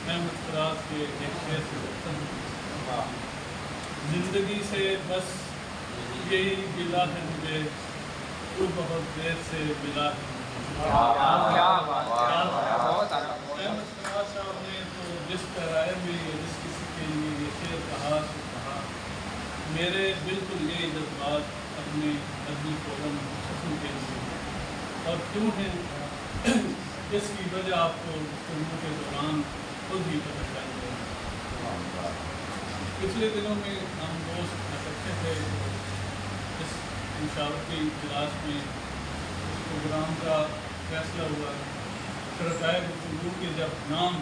احمد فراز کے ایک شعر سے کرتا ہوں. زندگی سے بس یہی گلا ہے مجھے، تو بہت دیر سے ملا ہے. احمد فراز صاحب نے تو جس پیرائے میں جس کسی کے لیے یہ شعر کہا تو کہا، میرے بالکل یہ جذبات اپنے ادبی فورم حسن کے لیے، اور کیوں ہیں اس کی وجہ آپ کو گفتگو کے دوران خود ہی پتہ چل جائے. پچھلے دنوں میں ہم دوست اکٹھے تھے، اس مشاورتی اجلاس میں اس پروگرام کا فیصلہ ہوا. شرکائے گفتگو کے جب نام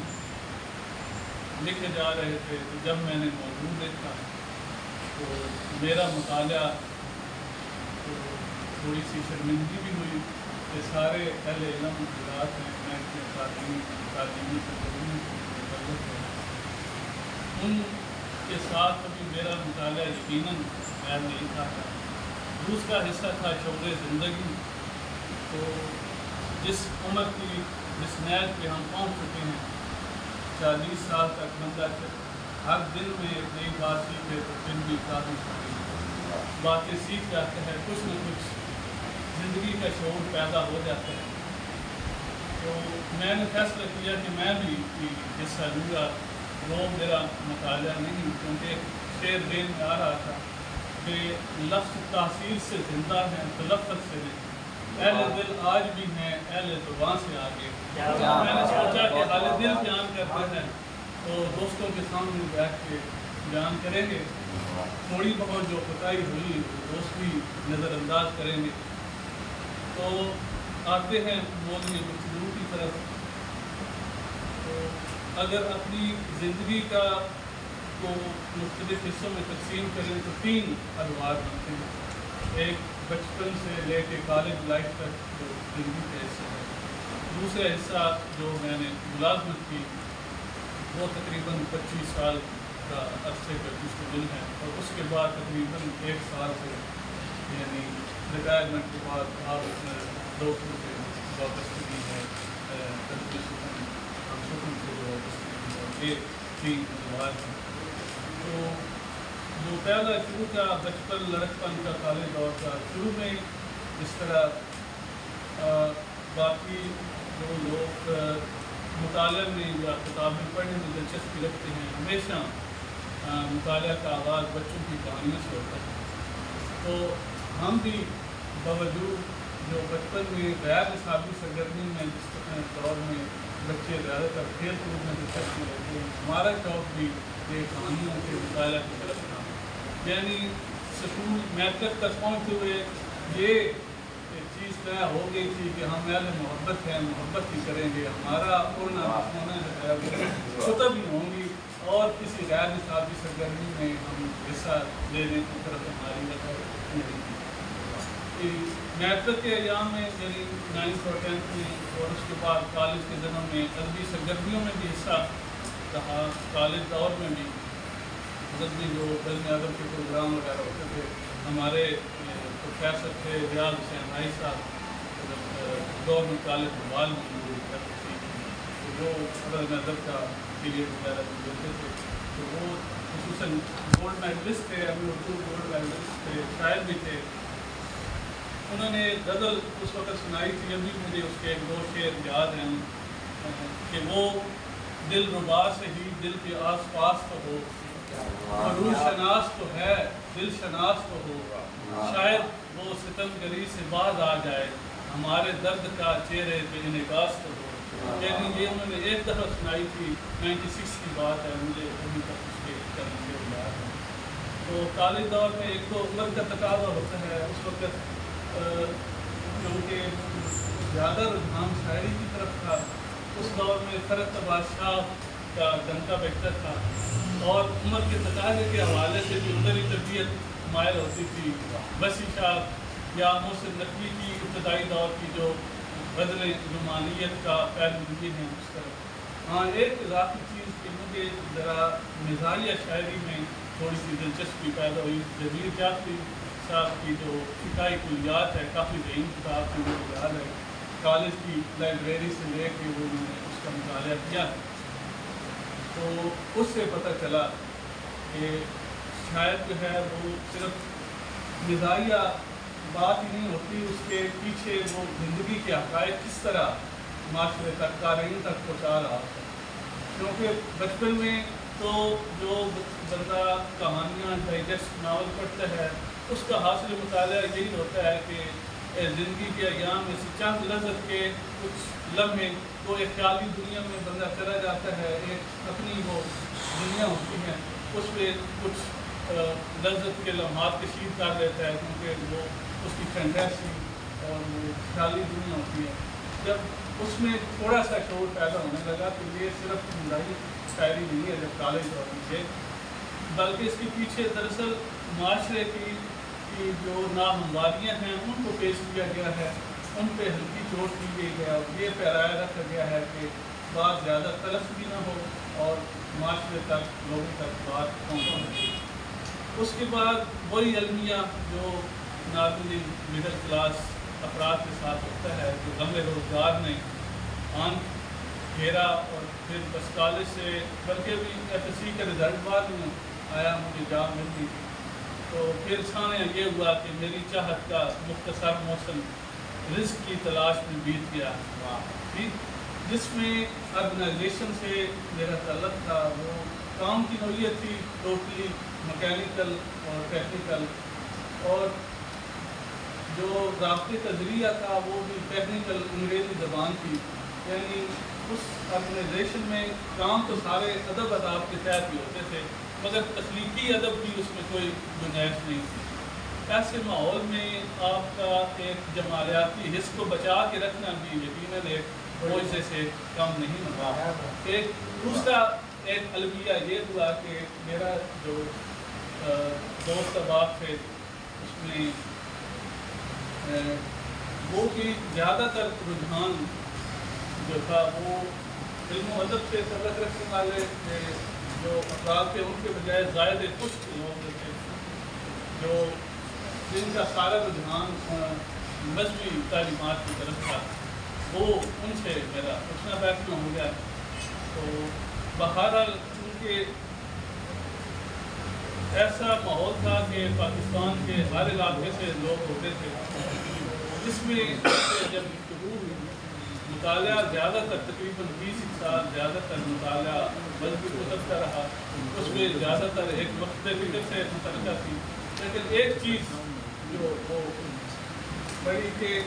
لکھے جا رہے تھے تو جب میں نے موضوع دیکھا تو میرا مطالعہ تو تھوڑی سی شرمندگی بھی ہوئی کہ سارے اہل علم حضرات ہیں، میں اپنے تعلیمی سرگرمی سے متعلق ہے، ان کے ساتھ ابھی میرا مطالعہ یقیناً میں نہیں تھا. دوسرا حصہ تھا شعور زندگی. تو جس عمر کی جس نیت پہ ہم پہنچ چکے ہیں، 40 سال تک بندہ ہر دن میں ایک نئی بات سیکھے تو پھر بھی کافی ساری باتیں سیکھ جاتے ہیں، کچھ نہ کچھ زندگی کا شعور پیدا ہو جاتا ہے. تو میں نے فیصلہ کیا کہ میں بھی حصہ لوں گا. وہ میرا مطالعہ نہیں، کیونکہ شعر ذہن میں آ رہا تھا کہ لفظ تاثیر سے زندہ ہیں، تلفظ سے نہیں. اہل دل آج بھی ہیں، اہل زبان سے آگے. میں نے سوچا کہ اہل دل بیان کرتے ہیں تو دوستوں کے سامنے بیٹھ کے بیان کریں گے، تھوڑی بہت جو کوتاہی ہوئی دوست بھی نظر انداز کریں گے. تو آتے ہیں موضوع گفتگو کی طرف. تو اگر اپنی زندگی کا کو مختلف حصوں میں تقسیم کریں تو 3 ادوار بنتے ہیں. ایک بچپن سے لے کے کالج لائف تک جو زندگی کا حصہ ہے. دوسرا حصہ جو میں نے ملازمت کی وہ تقریباً 25 سال کا عرصے کا مشتمل ہے، اور اس کے بعد تقریباً 1 سال سے یعنی ریٹائرمنٹ کے بعد آپ دوستوں سے وابستگی ہے، ادبی سکون سے جو وابستگی ہے. یہ 3 ادوار ہیں. تو جو پہلا شروع کا بچپن لڑکپن کا کالج دور کا، شروع میں اس طرح باقی جو لوگ مطالعہ میں یا کتابیں پڑھنے میں دلچسپی رکھتے ہیں، ہمیشہ مطالعہ کا آغاز بچوں کی کہانیوں سے ہوتا ہے. تو ہم بھی باوجود جو بچپن میں غیر نصابی سرگرمی میں جس دور میں بچے زیادہ تر کھیل کود میں دلچسپی رہتے ہیں، ہمارا شوق بھی یہ کہانیوں کے مطالعہ کی طرف تھا. یعنی سکول میٹرک تک پہنچتے ہوئے یہ چیز طے ہو گئی تھی کہ ہم اہل محبت ہیں، محبت ہی کریں گے. ہمارا اڑنا ہونا جو ہے وہ خطب ہی ہوں گی، اور کسی غیر نصابی سرگرمی میں ہم حصہ لینے کی طرف ہماری نہیں تھی. میٹرک کے ایام میں یعنی 9th اور 10th میں، اور اس کے بعد کالج کے دنوں میں ادبی سرگرمیوں میں بھی حصہ رہا. کالج دور میں بھی ادبی جو علم ادب کے پروگرام وغیرہ ہوتے تھے، ہمارے پروفیسر تھے ریاض حسین بھائی صاحب گورنمنٹ کالج بھوپال میں جو علم ادب کا پیریڈ وغیرہ دیتے تھے. تو وہ خصوصاً گولڈ میڈلسٹ تھے، ابھی اردو گولڈ میڈلسٹ تھے، شاعر بھی تھے. انہوں نے غزل اس وقت سنائی تھی، ابھی مجھے اس کے 1-2 شعر یاد ہیں کہ وہ دل ربا سے ہی دل کے آس پاس تو ہو، روح شناس تو ہے دل شناس تو ہو، شاید وہ ستمبری سے باز آ جائے، ہمارے درد کا چہرے پہ انعکاس تو ہو. یعنی یہ انہوں نے 1 دفعہ سنائی تھی، 96 کی بات ہے، مجھے ابھی تک اس کے کرنے سے یاد ہے. تو کالج دور میں ایک تو عمر کا تقاضا ہوتا ہے، اس وقت کیونکہ زیادہ رجحان شاعری کی طرف تھا. اس دور میں فرت بادشاہ کا ڈنکا بیٹھتا تھا، اور عمر کے تقاضے کے حوالے سے بھی ادھری طبیعت مائل ہوتی تھی. بسی شاہ یا محسن نقوی کی ابتدائی دور کی جو غزلیں رومانیت کا پہلو بھی ہیں اس طرف. ہاں ایک اضافی چیز کہ مجھے ذرا مزاحیہ شاعری میں تھوڑی سی دلچسپی پیدا ہوئی. دبیر صاحب کی جو فقائی کلیات ہے، کافی ذہین کتاب کی مجھے یاد ہے، کالج کی لائبریری سے لے کے وہ انہوں نے اس کا مطالعہ کیا. تو اس سے پتہ چلا کہ شاید جو ہے وہ صرف مزاحیہ بات ہی نہیں ہوتی، اس کے پیچھے وہ زندگی کے حقائق کس طرح معاشرے تک قارئین تک پہنچا رہا ہے. کیونکہ بچپن میں تو جو بندہ کہانیاں ڈائجسٹ ناول پڑھتا ہے اس کا حاصل مطالعہ یہی ہوتا ہے کہ زندگی کے ایام میں سے چند لذت کے کچھ لمحے تو ایک خیالی دنیا میں بندہ چلا جاتا ہے، ایک اپنی وہ دنیا ہوتی ہے اس پہ کچھ لذت کے لمحات کشید کر لیتا ہے، کیونکہ وہ اس کی فینٹیسی اور وہ خیالی دنیا ہوتی ہے. جب اس میں تھوڑا سا شعور پیدا ہونے لگا تو یہ صرف مزاحی شاعری نہیں ہے جب کالج اور پیچھے، بلکہ اس کے پیچھے دراصل معاشرے کی جو ناہمواریاں ہیں ان کو پیش کیا گیا ہے، ان پہ ہلکی چوٹ دی گئی ہے اور یہ پیرایا رکھا گیا ہے کہ بات زیادہ تلف بھی نہ ہو اور معاشرے تک لوگوں تک بات پہنچے. اس کے بعد وہی المیہ جو نارملی مڈل کلاس افراد کے ساتھ ہوتا ہے، جو غم روزگار نے بھیرہ اور پھر بس کالج سے بلکہ بھی ایف ایس سی کا رزلٹ بعد میں آیا، مجھے جاب مل گئی تھی. تو پھر سامنے یہ ہوا کہ میری چاہت کا مختصر موسم رزق کی تلاش میں بیت گیا، جس میں آرگنائزیشن سے میرا تعلق تھا. وہ کام کی نوعیت تھی ٹوٹلی مکینیکل اور ٹیکنیکل، اور جو رابطے کا ذریعہ تھا وہ بھی ٹیکنیکل انگریزی زبان تھی. یعنی اس آرگنائزیشن میں کام تو سارے ادب اداب کے تحت بھی ہوتے تھے مگر تخلیقی ادب کی اس میں کوئی گنجائش نہیں تھی. ایسے ماحول میں آپ کا ایک جمالیاتی حص کو بچا کے رکھنا بھی یقیناً ایک معجزے سے کم نہیں ہوتا. ایک دوسرا ایک المیہ یہ ہوا کہ میرا جو دوست احباب تھے اس میں وہ بھی زیادہ تر رجحان جو تھا وہ علم و ادب سے تعلق رکھنے والے جو افراد تھے ان کے بجائے زائد کچھ لوگ تھے جو جن کا سارا رجحان مذہبی تعلیمات کی طرف تھا. وہ ان سے میرا اٹھنا بیٹھنا ہو گیا. تو بہرحال چونکہ ایسا ماحول تھا کہ پاکستان کے ہر علاقے سے لوگ ہوتے تھے، جس میں جب شروع ہوئی مطالعہ زیادہ تر تقریباً 20 سال زیادہ تر مطالعہ مذہبی کتب کا رہا. اس میں زیادہ تر ایک وقت فکر سے متعلقہ تھی. لیکن ایک چیز جو وہ بڑی کہ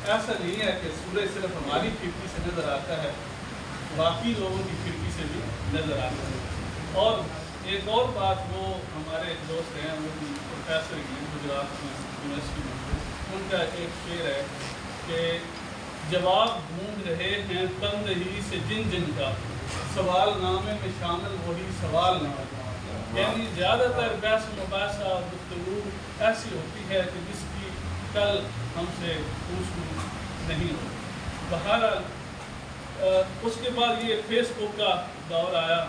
ایسا نہیں ہے کہ سورج صرف ہماری کھڑکی سے نظر آتا ہے، باقی لوگوں کی کھڑکی سے بھی نظر آتا ہے. اور ایک اور بات، وہ ہمارے دوست ہیں وہ بھی پروفیسر ہیں گجرات میں یونیورسٹی میں، ان کا ایک شعر ہے کہ جواب ڈھونڈ رہے ہیں تند ہی سے جن جن کا، سوال نامے میں شامل وہی سوال نامہ. یعنی زیادہ تر بحث مباحثہ اور گفتگو ایسی ہوتی ہے کہ جس کی کل ہم سے پوچھنا نہیں ہوتی. بہرحال اس کے بعد یہ فیس بک کا دور آیا.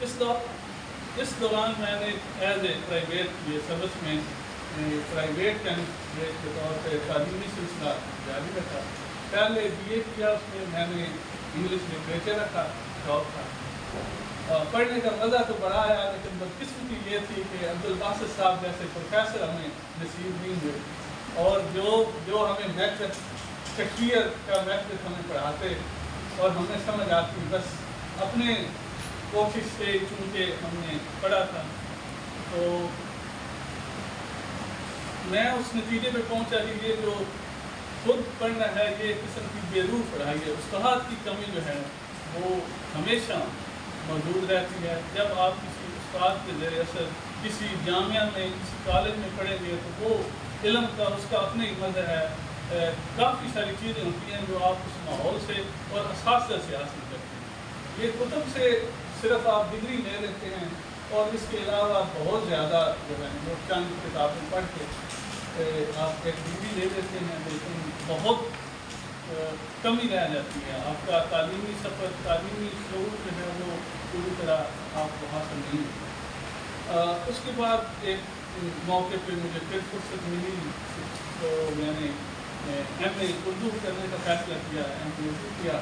اس دوران میں نے ایز اے پرائیویٹ یہ سروس میں پرائیویٹ کینڈیڈیٹ کے طور پہ تعلیمی سلسلہ جاری رکھا. پہلے بی اے کیا، اس میں نے انگلش لٹریچر رکھا، شوق تھا. پڑھنے کا مزہ تو بڑا آیا، لیکن بدقسمتی یہ تھی کہ عبدالاحد صاحب جیسے پروفیسر ہمیں نصیب نہیں ہوئے، اور جو ہمیں میتھڈ شکیئر کا میتھڈ ہمیں پڑھاتے اور ہمیں سمجھ آتی بس اپنے کوشش سے، چونکہ ہم نے پڑھا تھا. تو میں اس نتیجے پہ پہنچا کہ یہ جو خود پڑھنا ہے یہ قسم کی بے روح پڑھائی ہے. استاد کی کمی جو ہے وہ ہمیشہ موجود رہتی ہے. جب آپ کسی استاد کے زیر اثر کسی جامعہ میں کسی کالج میں پڑھیں گے تو وہ علم کا اس کا اپنے ہی مزہ ہے. کافی ساری چیزیں ہوتی ہیں جو آپ اس ماحول سے اور اساتذہ سے حاصل کرتے ہیں. یہ کتب سے صرف آپ ڈگری لے لیتے ہیں اور اس کے علاوہ بہت زیادہ جو ہے وہ چند کتابیں پڑھ کے آپ ایک ڈگری لے لیتے ہیں، لیکن بہت کمی رہ جاتی ہے. آپ کا تعلیمی سفر، تعلیمی شعور جو ہے وہ پوری طرح آپ کو حاصل نہیں ہوتا. اس کے بعد ایک موقع پہ مجھے پھر فرصت ملی تو میں نے ایم اے اردو کرنے کا فیصلہ کیا. ایم اے اردو کیا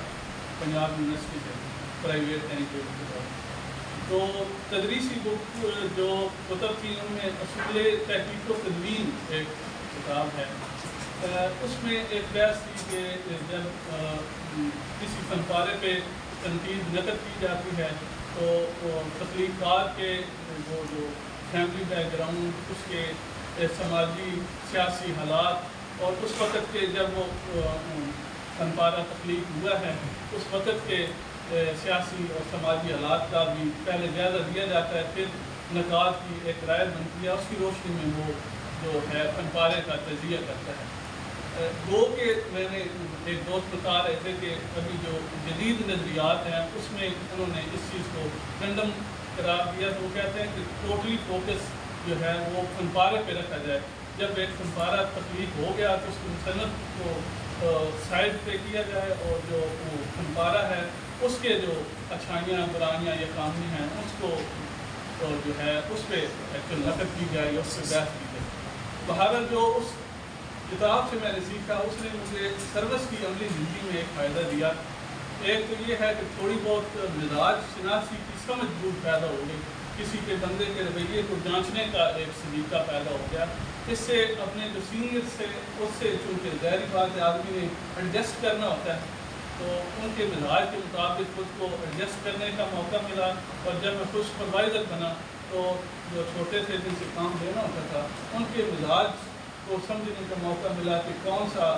پنجاب یونیورسٹی سے پرائیویٹ کینڈیڈیٹ کے طور. تو تدریسی بک جو کتب تھی ان میں اصول تحقیق و تدوین ایک کتاب ہے، اس میں ایک بحث تھی کہ جب کسی فن پارے پہ تنقید نقد کی جاتی ہے تو تخلیق کار کے وہ جو فیملی بیک گراؤنڈ، اس کے سماجی سیاسی حالات اور اس وقت کے جب وہ فن پارہ تخلیق ہوا ہے اس وقت کے سیاسی اور سماجی حالات کا بھی پہلے جائزہ دیا جاتا ہے، پھر انعقاد کی ایک رائے بنتی ہے، اس کی روشنی میں وہ جو ہے فن پارے کا تجزیہ کرتا ہے۔ گو کہ میں نے ایک دوست بتا رہے تھے کہ ابھی جو جدید نظریات ہیں اس میں انہوں نے اس چیز کو رینڈم قرار دیا، تو وہ کہتے ہیں کہ ٹوٹلی فوکس جو ہے وہ فن پارے پہ رکھا جائے۔ جب ایک فن پارہ تخلیق ہو گیا تو اس کی مصنف کو سائڈ پہ کیا جائے اور جو وہ فن پارہ ہے اس کے جو اچھائیاں برائیاں یا خامیاں ہیں اس کو جو ہے اس پہ نقد کی جائے یا اس پہ بحث کی جائے۔ بہرحال جو اس کتاب سے میں نے سیکھا اس نے مجھے سروس کی عملی زندگی میں ایک فائدہ دیا۔ ایک تو یہ ہے کہ تھوڑی بہت مزاج شناسی کی سمجھ بوجھ پیدا ہو گئی، کسی کے بندے کے رویے کو جانچنے کا ایک سلیقہ پیدا ہو گیا۔ اس سے اپنے جو سینئر سے اس سے چونکہ ظاہری بات ہے آدمی نے ایڈجسٹ کرنا ہوتا ہے، تو ان کے مزاج کے مطابق خود کو ایڈجسٹ کرنے کا موقع ملا۔ اور جب میں خود پروفیسر بنا تو جو چھوٹے تھے جن سے کام لینا ہوتا تھا ان کے مزاج کو سمجھنے کا موقع ملا کہ کون سا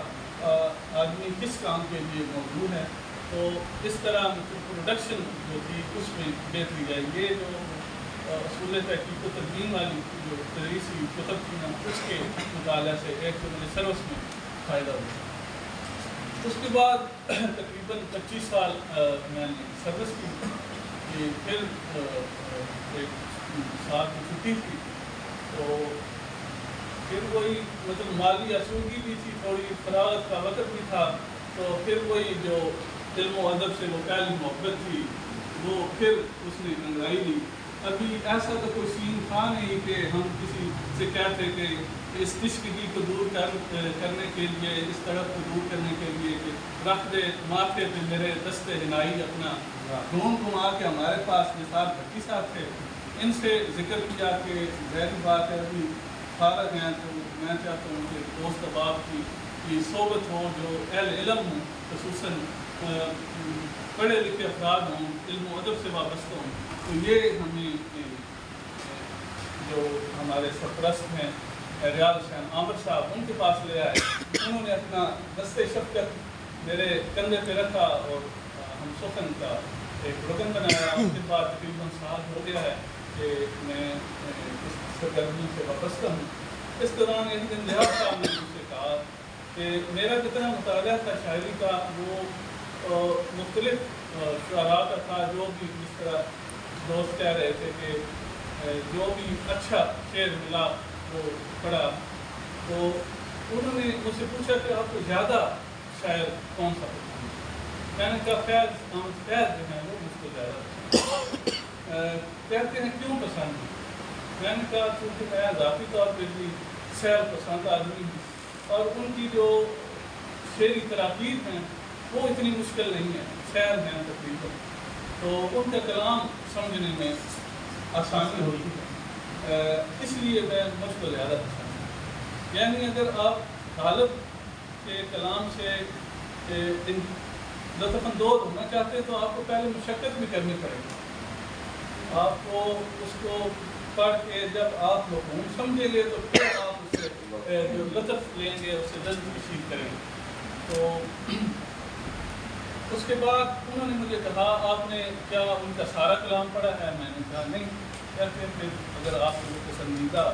آدمی کس کام کے لیے موجود ہے۔ تو اس طرح پروڈکشن جو تھی اس میں بہتری آئی۔ یہ جو اصول تحقیق و تدوین والی جو تدریسی کتب تھی نا اس کے مطالعہ سے ایک تو مجھے سروس میں فائدہ ہوا۔ اس کے بعد تقریباً 25 سال میں نے سروس کی، پھر ایک سال کی چھٹی تھی تو پھر وہی مطلب مالی آسودگی بھی تھی، تھوڑی فراغت کا وقت بھی تھا، تو پھر وہی جو علم و ادب سے وہ پہلی محبت تھی وہ پھر اس نے انگڑائی لی۔ ابھی ایسا تو کوئی سین تھا نہیں کہ ہم کسی سے کہتے کہ اس عشقگی کو دور کرنے کے لیے، اس طرف کو دور کرنے کے لیے کہ رکھ دے ماتھے پہ میرے دستے ہنائی اپنا ڈھونڈ گھما کے ہمارے پاس نثار بھٹی صاحب تھے، ان سے ذکر کیا کہ ظاہری بات ہے ابھی فارغ ہیں تو میں چاہتا ہوں کہ دوست احباب کی صحبت ہو جو اہل علم ہوں، خصوصاً پڑھے لکھے افراد ہوں، علم و ادب سے وابستہ ہوں۔ تو یہ ہمیں جو ہمارے سرپرست ہیں ریاض حسین عامر صاحب ان کے پاس لے آئے، انہوں نے اپنا دستے شفقت میرے کندھے پہ رکھا اور ہم سخن کا ایک رکن بنایا۔ اس کے بعد تقریباً سال ہو گیا ہے کہ میں اس سرگرمی سے وابستہ ہوں۔ اس دوران ایک دن ریاض صاحب نے مجھ سے کہا کہ میرا جتنا مطالعہ تھا شاعری کا وہ مختلف شعراء کا تھا، جو بھی جس طرح دوست کہہ رہے تھے کہ جو بھی اچھا شعر ملا وہ پڑھا، تو انہوں نے مجھ سے پوچھا کہ آپ کو زیادہ شاعر کون سا پسند ہے؟ میں نے کہا فیض احمد فیض جو ہیں وہ مجھ کو زیادہ پسند ہے۔ کہتے ہیں کیوں پسند ہے؟ میں نے کہا کیونکہ میں ذاتی طور پہ بھی شعر پسند آدمی ہوں اور ان کی جو شعری تراکیب ہیں وہ اتنی مشکل نہیں ہے، شعر ہیں تقریباً، تو ان کا کلام سمجھنے میں آسانی ہوتی ہے، اس لیے میں مجھ کو زیادہ پسند ہے۔ یعنی اگر آپ غالب کے کلام سے لطف اندوز ہونا چاہتے ہیں تو آپ کو پہلے مشقت بھی کرنی پڑے گی۔ آپ کو اس کو پڑھ کے جب آپ مفہوم سمجھیں گے تو پھر آپ اس سے جو لطف لیں گے اس سے جذب کشید کریں گے۔ تو اس کے بعد انہوں نے مجھے کہا آپ نے کیا ان کا سارا کلام پڑھا ہے؟ میں نے کہا نہیں۔ کہتے ہیں پھر اگر آپ کو پسندیدہ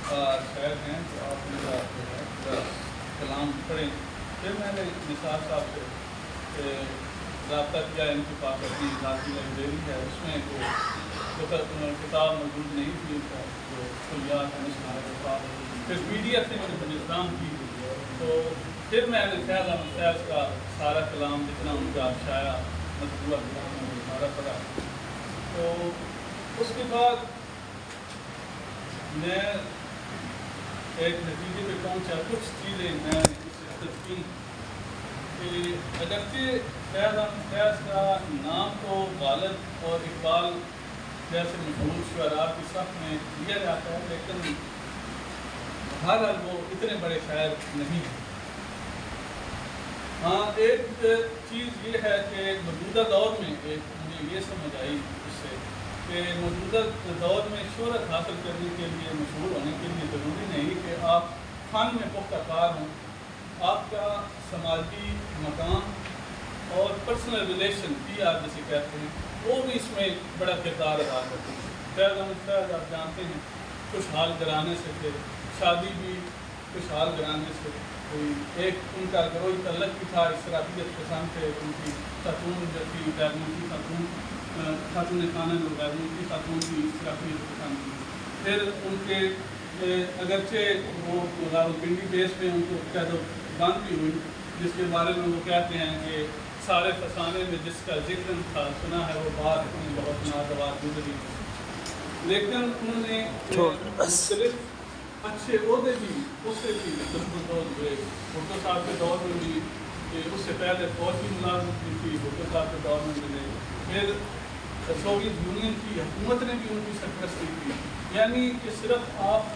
شاعر ہیں تو آپ میرا جو ہے پورا کلام پڑھیں۔ پھر میں نے نثار صاحب سے رابطہ کیا، ان کے پاس اپنی ذاتی لائبریری ہے، اس میں وہ کتاب موجود نہیں تھی جو کلیات ہیں کتاب، پھر پی ڈی ایف سے میں نے انتظام کی، تو پھر میں نے فیض احمد فیض کا سارا کلام جتنا ان کا شاعر مطبوعہ کلام ہے وہ سارا پڑھا۔ تو اس کے بعد میں ایک نتیجے پہ پہنچا، کچھ چیزیں میں نے اس کی کہ اگرچہ فیض احمد فیض کا نام تو غالب اور اقبال جیسے مشہور شعراء کی صف میں لیا جاتا ہے، لیکن بہرحال وہ اتنے بڑے شاعر نہیں ہیں۔ ہاں ایک چیز یہ ہے کہ موجودہ دور میں ایک مجھے یہ سمجھ آئی اس سے کہ موجودہ دور میں شہرت حاصل کرنے کے لیے، مشہور ہونے کے لیے ضروری نہیں کہ آپ فن میں پختہ کار ہوں، آپ کا سماجی مقام اور پرسنل ریلیشن PR جسے کہتے ہیں وہ بھی اس میں بڑا کردار ادا کرتے ہیں۔ فیض احمد فیض آپ جانتے ہیں خوشحال گھرانے سے تھے، شادی بھی خوشحال گھرانے سے ہوئی، ایک ان کا گروہی تعلق بھی تھا، اشرافیت پسند تھے، ان کی خاتون جو تھی غیرملکی خاتون خانہ جو غیرملکی خاتون کی اشرافیت پسند تھی۔ پھر ان کے اگرچہ وہ راولپنڈی بیس میں ان کو قید و بند بھی ہوئی، جس کے بارے میں وہ کہتے ہیں کہ سارے فسانے میں جس کا ذکر تھا سنا ہے وہ بات اتنی بہت ناگوار گزری، لیکن انہوں نے مختلف اچھے عہدے بھی اس سے بھی دستمزد ہوئے۔ بھٹو صاحب کے دور میں بھی، اس سے پہلے فوج کی ملازمت کی تھی، بھٹو صاحب کے دور میں ملے، پھر سوویت یونین کی حکومت نے بھی ان کی سرپرستی کی، یعنی کہ صرف آپ